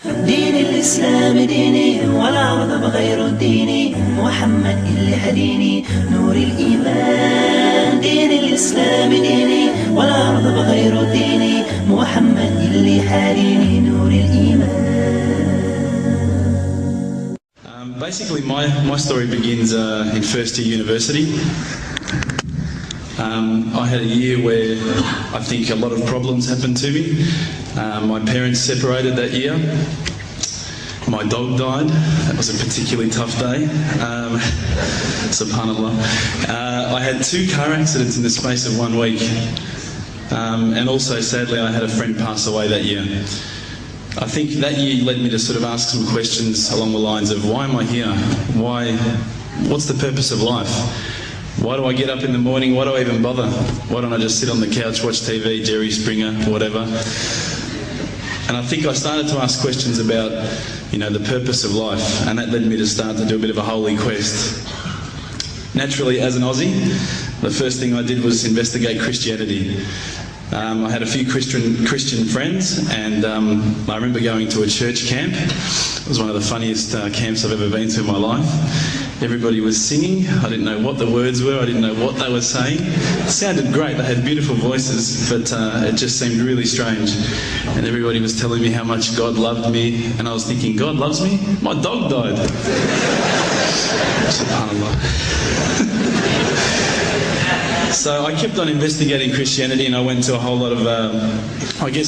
دين الإسلام ديني ولا أرضى بغير ديني محمد اللي هديني نور الإيمان. دين الإسلام ديني ولا أرضى بغير ديني محمد اللي هديني نور الإيمان. Basically, my story begins in first year university. I had a year where I think a lot of problems happened to me. My parents separated that year. My dog died. That was a particularly tough day. Subhanallah. I had 2 car accidents in the space of 1 week. And also, sadly, I had a friend pass away that year. I think that year led me to sort of ask some questions along the lines of, why am I here? What's the purpose of life? Why do I get up in the morning? Why do I even bother? Why don't I just sit on the couch, watch TV, Jerry Springer, whatever? And I think I started to ask questions about, the purpose of life, and that led me to start to do a bit of a holy quest. Naturally, as an Aussie, the first thing I did was investigate Christianity. I had a few Christian friends, and I remember going to a church camp. It was one of the funniest camps I've ever been to in my life. Everybody was singing. I didn't know what the words were. I didn't know what they were saying. It sounded great. They had beautiful voices, but it just seemed really strange. And everybody was telling me how much God loved me, and I was thinking, God loves me? My dog died. SubhanAllah. So I kept on investigating Christianity, and I went to a whole lot of,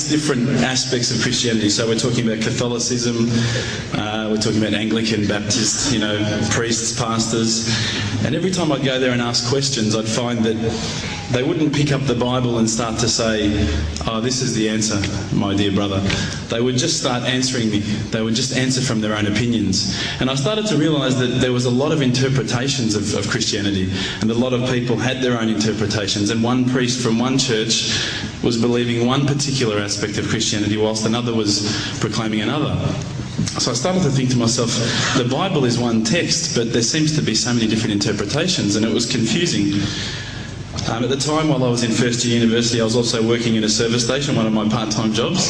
different aspects of Christianity. So we're talking about Catholicism, we're talking about Anglican, Baptist, priests, pastors. And every time I'd go there and ask questions, I'd find that they wouldn't pick up the Bible and start to say, oh, this is the answer, my dear brother. They would just start answering me. They would just answer from their own opinions. And I started to realise that there was a lot of interpretations of Christianity, and a lot of people had their own interpretations, and one priest from one church was believing one particular aspect of Christianity whilst another was proclaiming another. So I started to think to myself, the Bible is one text, but there seems to be so many different interpretations, and it was confusing. At the time, while I was in first year university, I was also working in a service station, one of my part-time jobs.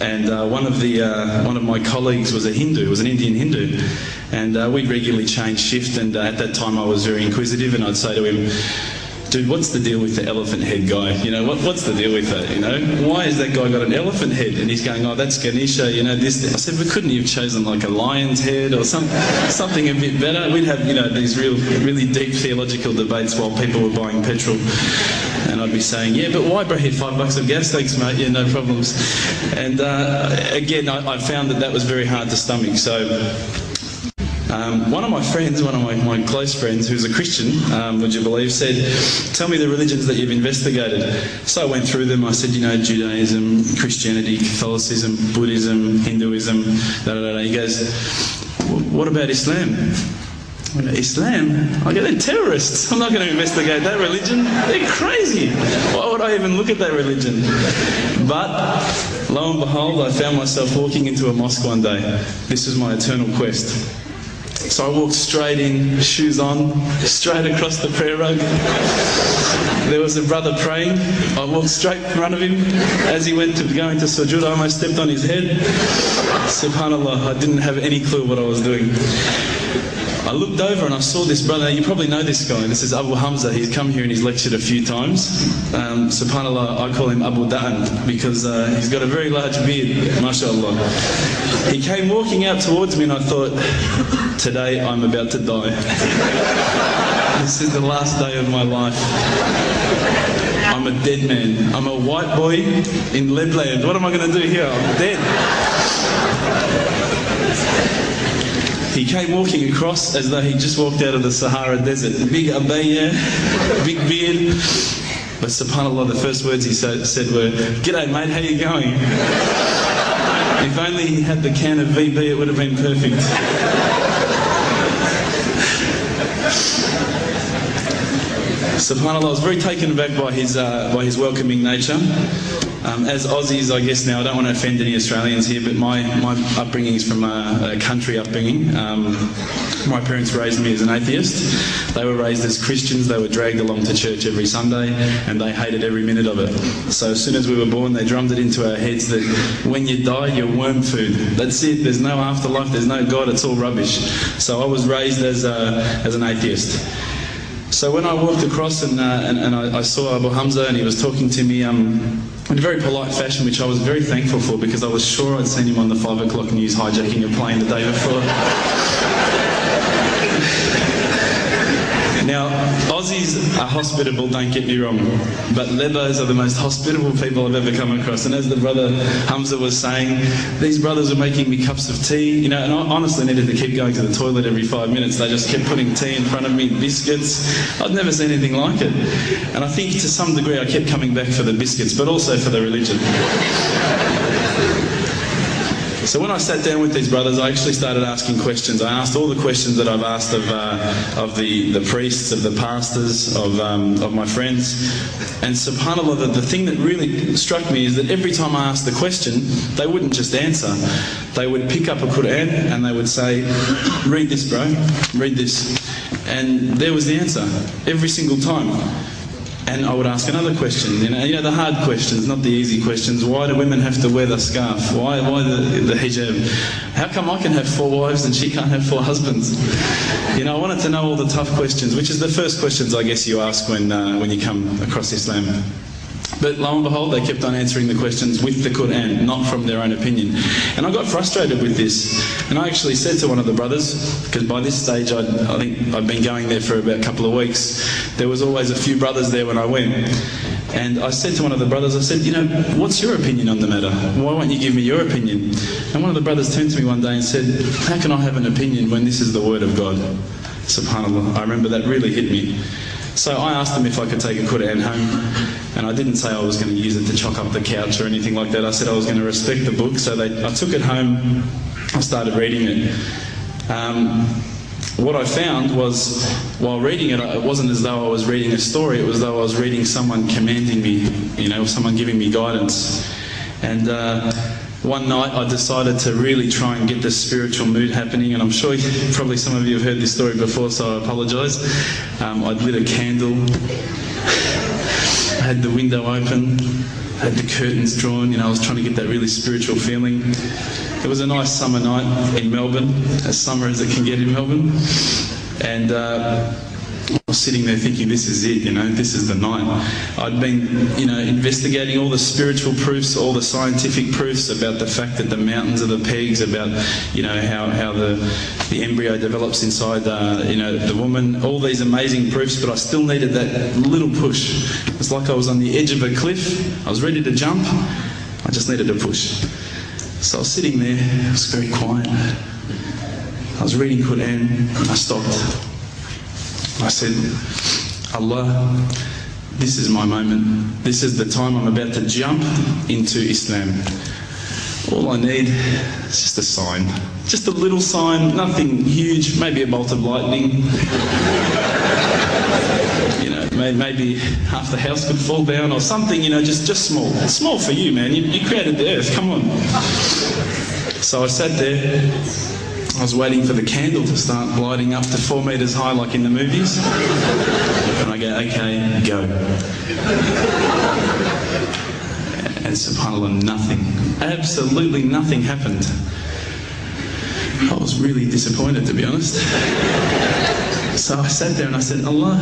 And one of my colleagues was a Hindu, was an Indian Hindu. And we'd regularly change shift, and at that time I was very inquisitive, and I'd say to him, dude, what's the deal with the elephant head guy? What's the deal with that, Why has that guy got an elephant head? And he's going, oh, that's Ganesha, this. I said, but couldn't you have chosen like a lion's head or something a bit better? We'd have, these really deep theological debates while people were buying petrol. And I'd be saying, yeah, but why, bro, hit $5 of gas? Thanks, mate. Yeah, no problems. And again, I found that was very hard to stomach. So one of my friends, one of my close friends, who's a Christian, would you believe, said, tell me the religions that you've investigated. So I went through them. I said, Judaism, Christianity, Catholicism, Buddhism, Hinduism, da-da-da-da. He goes, what about Islam? Islam? I go, they're terrorists. I'm not going to investigate that religion. They're crazy. Why would I even look at that religion? But lo and behold, I found myself walking into a mosque one day. This was my eternal quest. So I walked straight in, shoes on, straight across the prayer rug. There was a brother praying. I walked straight in front of him. As he went to go into sujood, I almost stepped on his head. SubhanAllah, I didn't have any clue what I was doing. I looked over and I saw this brother. You probably know this guy. This is Abu Hamza. He's come here and he's lectured a few times. SubhanAllah, I call him Abu Da'an because he's got a very large beard, mashallah. He came walking out towards me and I thought, today I'm about to die. This is the last day of my life. I'm a dead man. I'm a white boy in Leadland. What am I going to do here? I'm dead. He came walking across as though he just walked out of the Sahara Desert. Big abaya, big beard. But subhanAllah, the first words he said were, "G'day mate, how you going?" If only he had the can of VB, it would have been perfect. SubhanAllah, I was very taken aback by his welcoming nature. As Aussies, I guess now, I don't want to offend any Australians here, but my upbringing is from a country upbringing. My parents raised me as an atheist. They were raised as Christians. They were dragged along to church every Sunday, and they hated every minute of it. So as soon as we were born, they drummed it into our heads that when you die, you're worm food. That's it. There's no afterlife. There's no God. It's all rubbish. So I was raised as an atheist. So when I walked across and I saw Abu Hamza and he was talking to me in a very polite fashion, which I was very thankful for, because I was sure I'd seen him on the 5 o'clock news hijacking a plane the day before. Now, Aussies are hospitable, don't get me wrong, but Lebos are the most hospitable people I've ever come across. And as the brother Hamza was saying, these brothers were making me cups of tea, and I honestly needed to keep going to the toilet every 5 minutes. They just kept putting tea in front of me, biscuits. I'd never seen anything like it. And I think to some degree I kept coming back for the biscuits, but also for the religion. So when I sat down with these brothers, I actually started asking questions. I asked all the questions that I've asked of the priests, of the pastors, of my friends. And subhanAllah, the thing that really struck me is that every time I asked the question, they wouldn't just answer. They would pick up a Quran and they would say, read this, bro, read this. And there was the answer, every single time. And I would ask another question, you know, the hard questions, not the easy questions. Why do women have to wear the scarf? Why the hijab? How come I can have 4 wives and she can't have 4 husbands? You know, I wanted to know all the tough questions, which is the first questions I guess you ask when you come across Islam. But lo and behold, they kept on answering the questions with the Quran, not from their own opinion. And I got frustrated with this. And I actually said to one of the brothers, because by this stage I think I'd been going there for about a couple of weeks, there was always a few brothers there when I went. And I said to one of the brothers, I said, you know, what's your opinion on the matter? Why won't you give me your opinion? And one of the brothers turned to me one day and said, how can I have an opinion when this is the word of God? SubhanAllah, I remember that really hit me. So I asked them if I could take a Quran home, and I didn't say I was going to use it to chalk up the couch or anything like that. I said I was going to respect the book, so I took it home, I started reading it. What I found was, while reading it, it wasn't as though I was reading a story, it was as though I was reading someone commanding me, you know, someone giving me guidance. And one night I decided to really try and get the spiritual mood happening, and I'm sure probably some of you have heard this story before, so I apologise. I'd lit a candle, I had the window open, I had the curtains drawn, you know, I was trying to get that really spiritual feeling. It was a nice summer night in Melbourne, as summer as it can get in Melbourne, and I was sitting there thinking, this is it, you know, this is the night. I'd been, you know, investigating all the spiritual proofs, all the scientific proofs about the fact that the mountains are the pegs, about, you know, how the embryo develops inside, you know, the woman, all these amazing proofs, but I still needed that little push. It's like I was on the edge of a cliff, I was ready to jump, I just needed a push. So I was sitting there, it was very quiet. I was reading Quran, I stopped. I said, Allah, this is my moment. This is the time I'm about to jump into Islam. All I need is just a sign. Just a little sign, nothing huge, maybe a bolt of lightning. You know, maybe half the house could fall down or something, you know, just small. Small for you, man. You created the earth, come on. So I sat there. I was waiting for the candle to start gliding up to 4 metres high like in the movies. And I go, okay, go. And subhanAllah, nothing. Absolutely nothing happened. I was really disappointed, to be honest. So I sat there and I said, Allah,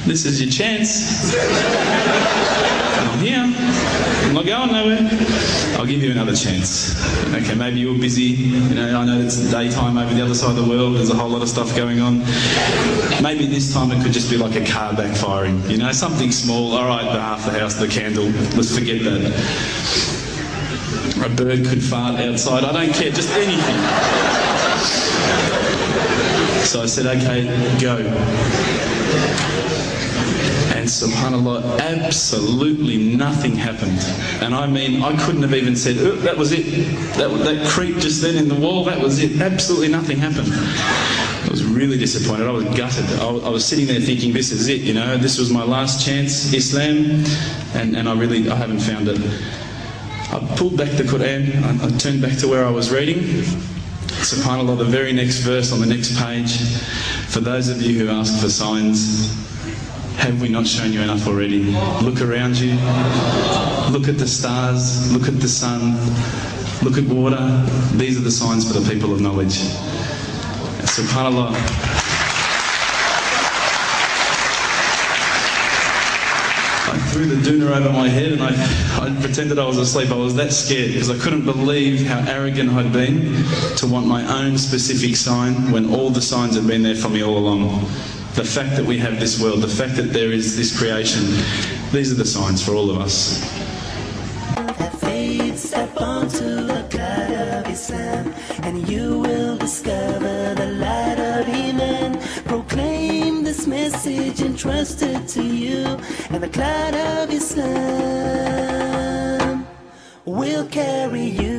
this is your chance. I'm here. I'm not going nowhere. I'll give you another chance. Okay, maybe you're busy. You know, I know it's daytime over the other side of the world. There's a whole lot of stuff going on. Maybe this time it could just be like a car backfiring. You know, something small. All right, half the house, the candle. Let's forget that. Or a bird could fart outside. I don't care. Just anything. So I said, okay, go. And subhanAllah, absolutely nothing happened. And I mean, I couldn't have even said, oh, that was it. That creep just then in the wall, that was it. Absolutely nothing happened. I was really disappointed. I was gutted. I was sitting there thinking, this is it, you know, this was my last chance, Islam, and I haven't found it. I pulled back the Quran, I turned back to where I was reading. SubhanAllah, the very next verse on the next page, for those of you who ask for signs, have we not shown you enough already? Look around you, look at the stars, look at the sun, look at water. These are the signs for the people of knowledge. SubhanAllah. I threw the doona over my head and I pretended I was asleep. I was that scared because I couldn't believe how arrogant I'd been to want my own specific sign when all the signs had been there for me all along. The fact that we have this world, the fact that there is this creation, these are the signs for all of us. Step onto the cloud of Islam, and you will discover the light of Iman. Proclaim this message entrusted to you, and the cloud of Islam will carry you.